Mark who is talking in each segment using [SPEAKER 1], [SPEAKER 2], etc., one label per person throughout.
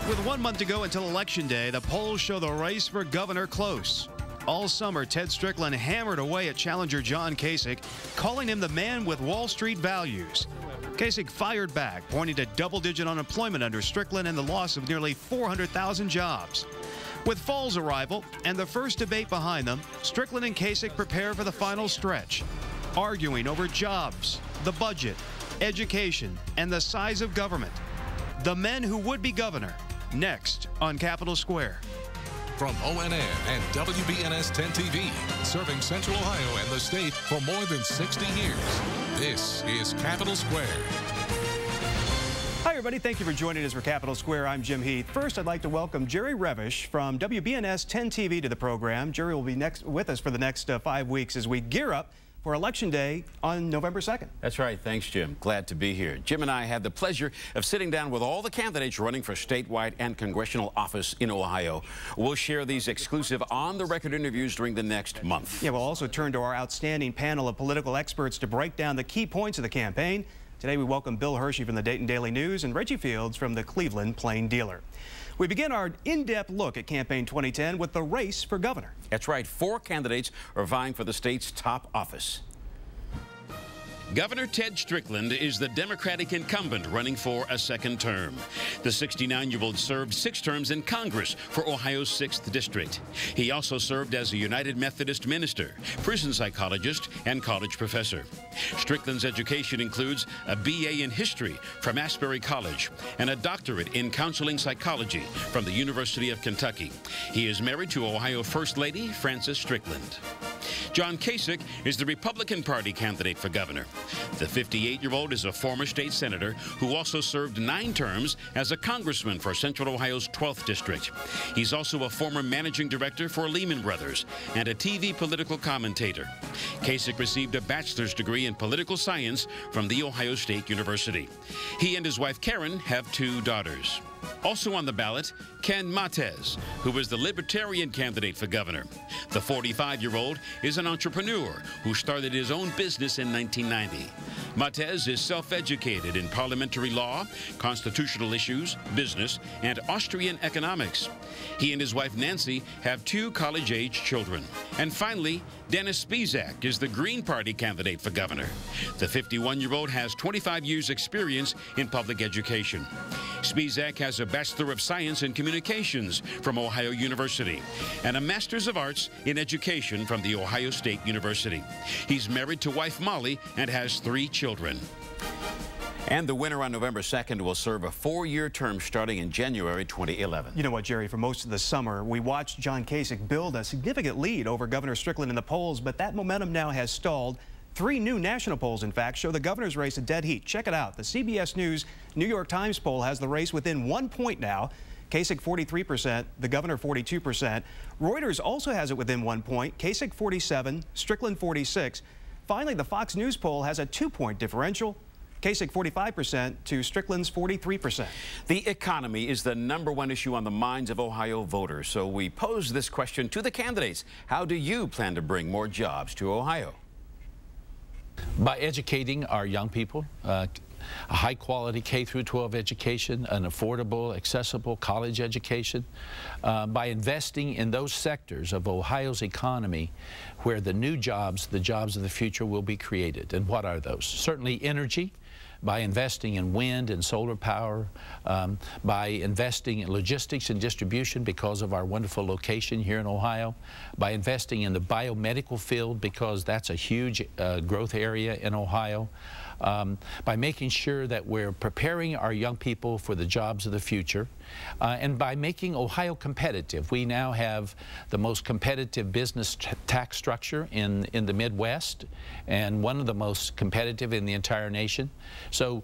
[SPEAKER 1] With 1 month to go until Election Day, the polls show the race for governor close. All summer, Ted Strickland hammered away at challenger John Kasich, calling him the man with Wall Street values. Kasich fired back, pointing to double-digit unemployment under Strickland and the loss of nearly 400,000 jobs. With fall's arrival and the first debate behind them, Strickland and Kasich prepare for the final stretch, arguing over jobs, the budget, education, and the size of government. The men who would be governor, next on Capitol Square.
[SPEAKER 2] From ONN and WBNS 10 TV, serving Central Ohio and the state for more than 60 years, this is Capitol Square.
[SPEAKER 1] Hi, everybody. Thank you for joining us for Capitol Square. I'm Jim Heath. First, I'd like to welcome Jerry Revish from WBNS 10 TV to the program. Jerry will be with us for the next 5 weeks as we gear up for Election Day on November 2nd.
[SPEAKER 3] That's right. Thanks, Jim. Glad to be here. Jim and I had the pleasure of sitting down with all the candidates running for statewide and congressional office in Ohio. We'll share these exclusive on-the-record interviews during the next month.
[SPEAKER 1] Yeah, we'll also turn to our outstanding panel of political experts to break down the key points of the campaign. Today, we welcome Bill Hershey from the Dayton Daily News and Reggie Fields from the Cleveland Plain Dealer. We begin our in-depth look at Campaign 2010 with the race for governor.
[SPEAKER 3] That's right. 4 candidates are vying for the state's top office. Governor Ted Strickland is the Democratic incumbent running for a second term. The 69-year-old served 6 terms in Congress for Ohio's 6th district. He also served as a United Methodist minister, prison psychologist, and college professor. Strickland's education includes a BA in history from Asbury College and a doctorate in counseling psychology from the University of Kentucky. He is married to Ohio First Lady Frances Strickland. John Kasich is the Republican Party candidate for governor. The 58-year-old is a former state senator who also served 9 terms as a congressman for Central Ohio's 12th district. He's also a former managing director for Lehman Brothers and a TV political commentator. Kasich received a bachelor's degree in political science from The Ohio State University. He and his wife Karen have 2 daughters. Also on the ballot, Ken Matez, who is the Libertarian candidate for governor. The 45-year-old is an entrepreneur who started his own business in 1990. Matez is self-educated in parliamentary law, constitutional issues, business, and Austrian economics. He and his wife Nancy have 2 college-age children. And finally, Dennis Spizak is the Green Party candidate for governor. The 51-year-old has 25 years' experience in public education. Spizak has a Bachelor of Science in Communications from Ohio University and a Master's of Arts in Education from The Ohio State University. He's married to wife Molly and has 3 children. And the winner on November 2nd will serve a 4-year term starting in January 2011.
[SPEAKER 1] You know what, Jerry, for most of the summer, we watched John Kasich build a significant lead over Governor Strickland in the polls, but that momentum now has stalled. 3 new national polls, in fact, show the governor's race a dead heat. Check it out. The CBS News New York Times poll has the race within 1 point now. Kasich 43%, the governor 42%. Reuters also has it within 1 point. Kasich 47, Strickland 46. Finally, the Fox News poll has a 2-point differential. Kasich 45% to Strickland's 43%.
[SPEAKER 3] The economy is the #1 issue on the minds of Ohio voters. So we pose this question to the candidates. How do you plan to bring more jobs to Ohio?
[SPEAKER 4] By educating our young people, a high-quality K-12 education, an affordable, accessible college education, by investing in those sectors of Ohio's economy where the new jobs, the jobs of the future, will be created. And what are those? Certainly energy, by investing in wind and solar power, by investing in logistics and distribution because of our wonderful location here in Ohio, by investing in the biomedical field because that's a huge growth area in Ohio, by making sure that we're preparing our young people for the jobs of the future, and by making Ohio competitive. We now have the most competitive business tax structure in the Midwest and one of the most competitive in the entire nation. So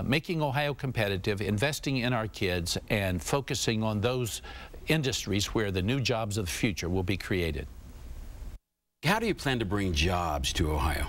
[SPEAKER 4] making Ohio competitive, investing in our kids, and focusing on those industries where the new jobs of the future will be created.
[SPEAKER 3] How do you plan to bring jobs to Ohio?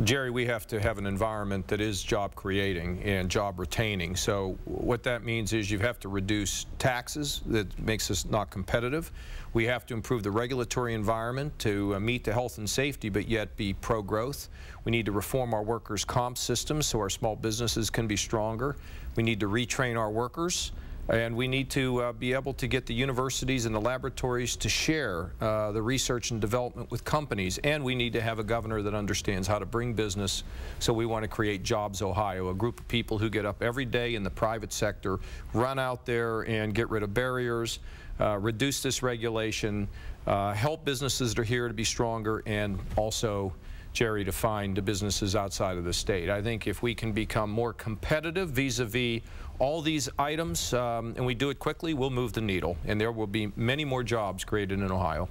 [SPEAKER 5] Jerry, we have to have an environment that is job creating and job retaining. So what that means is you have to reduce taxes that makes us not competitive. We have to improve the regulatory environment to meet the health and safety but yet be pro-growth. We need to reform our workers' comp system so our small businesses can be stronger. We need to retrain our workers And we need to be able to get the universities and the laboratories to share the research and development with companies. And we need to have a governor that understands how to bring business. So we want to create Jobs Ohio, a group of people who get up every day in the private sector, run out there and get rid of barriers, reduce this regulation, help businesses that are here to be stronger, and also, Jerry, to find the businesses outside of the state. I think if we can become more competitive vis-a-vis all these items, and we do it quickly, we'll move the needle, and there will be many more jobs created in Ohio.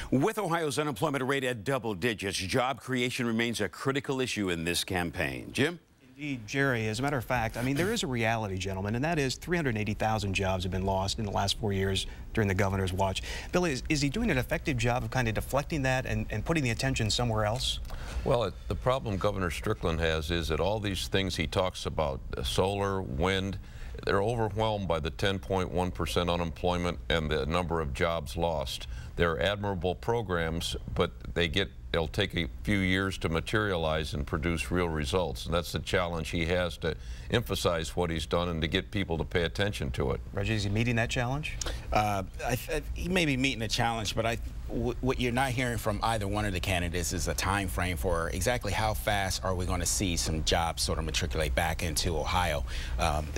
[SPEAKER 3] With Ohio's unemployment rate at double digits, job creation remains a critical issue in this campaign. Jim?
[SPEAKER 6] Indeed, Jerry. As a matter of fact, I mean, there is a reality, gentlemen, and that is 380,000 jobs have been lost in the last 4 years during the governor's watch. Bill, is he doing an effective job of kind of deflecting that and putting the attention somewhere else?
[SPEAKER 7] Well, the problem Governor Strickland has is that all these things he talks about, solar, wind, they're overwhelmed by the 10.1% unemployment and the number of jobs lost. They're admirable programs, but it'll take a few years to materialize and produce real results. And that's the challenge he has, to emphasize what he's done and to get people to pay attention to it.
[SPEAKER 6] Reggie, is he meeting that challenge?
[SPEAKER 8] He may be meeting the challenge, but what you're not hearing from either one of the candidates is a time frame for exactly how fast are we going to see some jobs sort of matriculate back into Ohio.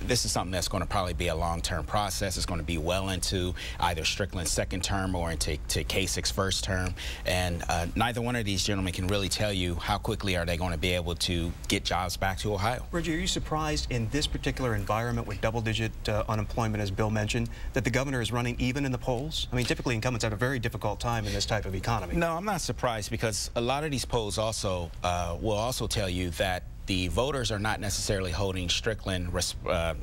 [SPEAKER 8] This is something that's going to probably be a long-term process. It's going to be well into either Strickland's second term or into Kasich's first term, and neither one of these gentlemen can really tell you how quickly are they going to be able to get jobs back to Ohio.
[SPEAKER 6] Reggie, are you surprised in this particular environment with double-digit unemployment, as Bill mentioned, that the governor is running even in the polls? I mean, typically incumbents have a very difficult time in this type of economy.
[SPEAKER 8] No, I'm not surprised, because a lot of these polls also will also tell you that the voters are not necessarily holding Strickland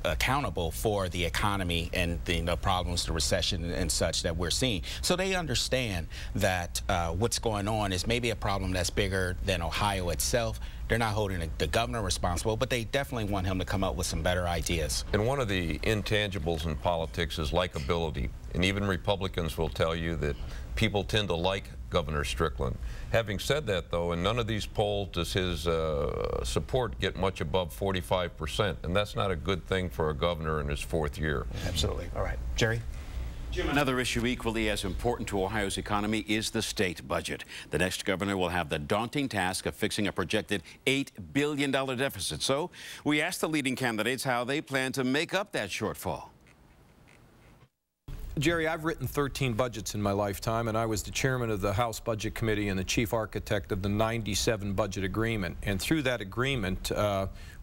[SPEAKER 8] accountable for the economy and the problems, the recession and such that we're seeing. So they understand that what's going on is maybe a problem that's bigger than Ohio itself. They're not holding the governor responsible, but they definitely want him to come up with some better ideas.
[SPEAKER 7] And one of the intangibles in politics is likability. And even Republicans will tell you that people tend to like Governor Strickland. Having said that, though, in none of these polls does his support get much above 45%, and that's not a good thing for a governor in his fourth year.
[SPEAKER 6] Absolutely. All right. Jerry?
[SPEAKER 3] Jim, another issue equally as important to Ohio's economy is the state budget. The next governor will have the daunting task of fixing a projected $8 billion deficit. So we asked the leading candidates how they plan to make up that shortfall.
[SPEAKER 5] Jerry, I've written 13 budgets in my lifetime, and I was the chairman of the House Budget Committee and the chief architect of the '97 budget agreement. And through that agreement,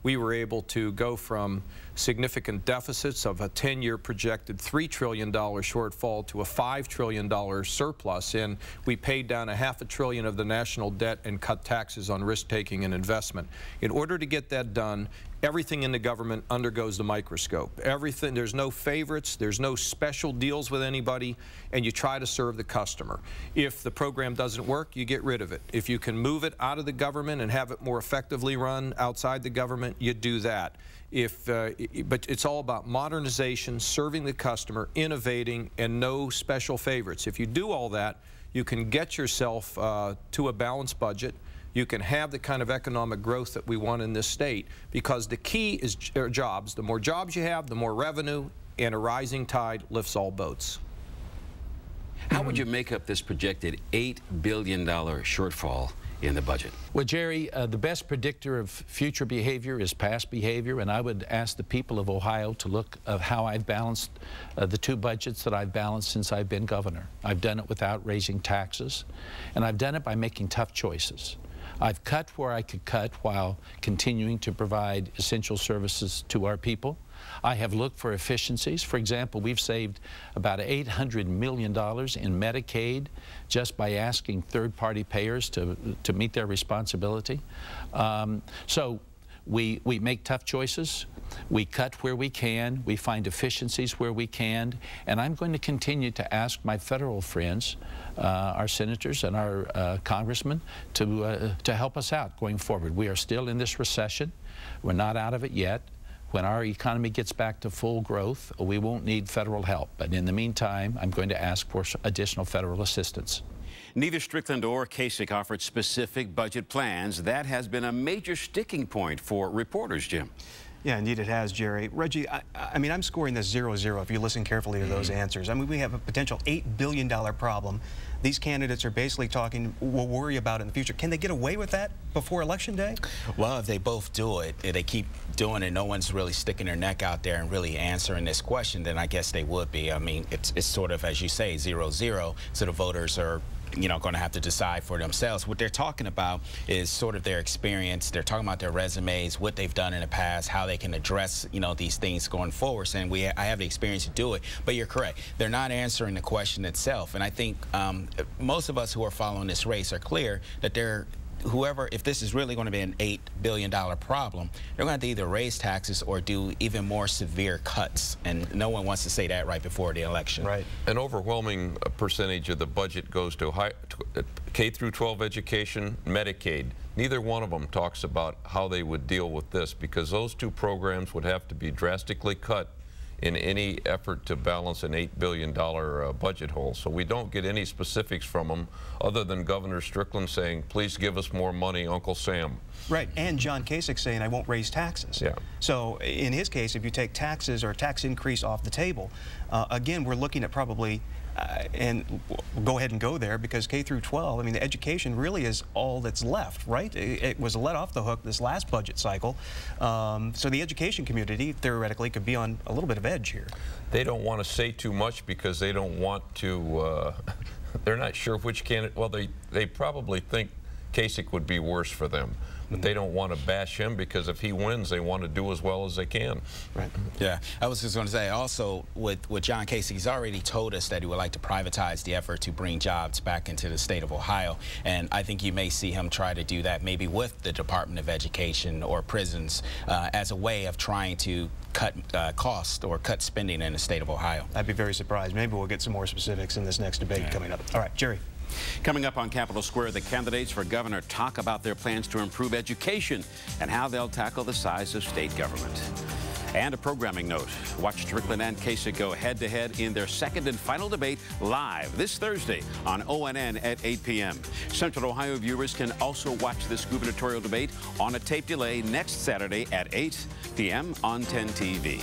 [SPEAKER 5] we were able to go from significant deficits of a 10-year projected $3 trillion shortfall to a $5 trillion surplus, and we paid down $0.5 trillion of the national debt and cut taxes on risk-taking and investment. In order to get that done, everything in the government undergoes the microscope. Everything, there's no favorites, there's no special deals with anybody, and you try to serve the customer. If the program doesn't work, you get rid of it. If you can move it out of the government and have it more effectively run outside the government, you do that. But it's all about modernization, serving the customer, innovating, and no special favorites. If you do all that, you can get yourself to a balanced budget. You can have the kind of economic growth that we want in this state, because the key is jobs. The more jobs you have, the more revenue, and a rising tide lifts all boats.
[SPEAKER 3] How would you make up this projected $8 billion shortfall in the budget?
[SPEAKER 4] Well, Jerry, the best predictor of future behavior is past behavior, and I would ask the people of Ohio to look at how I've balanced the two budgets that I've balanced since I've been governor. I've done it without raising taxes, and I've done it by making tough choices. I've cut where I could cut while continuing to provide essential services to our people. I have looked for efficiencies. For example, we've saved about $800 million in Medicaid just by asking third-party payers to meet their responsibility. So we make tough choices. We cut where we can. We find efficiencies where we can. And I'm going to continue to ask my federal friends, our senators and our congressmen, to help us out going forward. We are still in this recession. We're not out of it yet. When our economy gets back to full growth, we won't need federal help. But in the meantime, I'm going to ask for additional federal assistance.
[SPEAKER 3] Neither Strickland or Kasich offered specific budget plans. That has been a major sticking point for reporters, Jim.
[SPEAKER 6] Yeah, indeed it has, Jerry. Reggie, I mean, I'm scoring this 0-0 if you listen carefully to those answers. I mean, we have a potential $8 billion problem. These candidates are basically talking, we'll worry about it in the future. Can they get away with that before Election Day?
[SPEAKER 8] Well, if they both do it, if they keep doing it, no one's really sticking their neck out there and really answering this question, then I guess they would be. I mean, it's sort of, as you say, 0-0, so the voters are going to have to decide for themselves. What they're talking about is sort of their experience. They're talking about their resumes, what they've done in the past, how they can address, these things going forward. Saying I have the experience to do it. But you're correct. They're not answering the question itself. And I think most of us who are following this race are clear that if this is really going to be an $8 billion problem, they're going to have to either raise taxes or do even more severe cuts. And no one wants to say that right before the election.
[SPEAKER 6] Right.
[SPEAKER 7] An overwhelming percentage of the budget goes to K-12 education, Medicaid. Neither one of them talks about how they would deal with this, because those two programs would have to be drastically cut in any effort to balance an $8 billion budget hole. So we don't get any specifics from them other than Governor Strickland saying, please give us more money, Uncle Sam.
[SPEAKER 6] Right, and John Kasich saying, I won't raise taxes.
[SPEAKER 7] Yeah.
[SPEAKER 6] So in his case, if you take taxes or tax increase off the table, again, we're looking at probably, and we'll go ahead and go there, because K-12, I mean, the education really is all that's left, right? It was let off the hook this last budget cycle. So the education community, theoretically, could be on a little bit of edge here.
[SPEAKER 7] They don't want to say too much because they don't want to, they're not sure which candidate, well, they probably think Kasich would be worse for them. But they don't want to bash him, because if he wins, they want to do as well as they can.
[SPEAKER 6] Right.
[SPEAKER 8] Yeah. I was just going to say, also, with John Kasich, he's already told us that he would like to privatize the effort to bring jobs back into the state of Ohio. And I think you may see him try to do that maybe with the Department of Education or prisons as a way of trying to cut costs or cut spending in the state of Ohio.
[SPEAKER 6] I'd be very surprised. Maybe we'll get some more specifics in this next debate coming up. All right, Jerry.
[SPEAKER 3] Coming up on Capitol Square, the candidates for governor talk about their plans to improve education and how they'll tackle the size of state government. And a programming note. Watch Strickland and Kasich go head-to-head in their second and final debate live this Thursday on ONN at 8 p.m. Central Ohio viewers can also watch this gubernatorial debate on a tape delay next Saturday at 8 p.m. on 10 TV.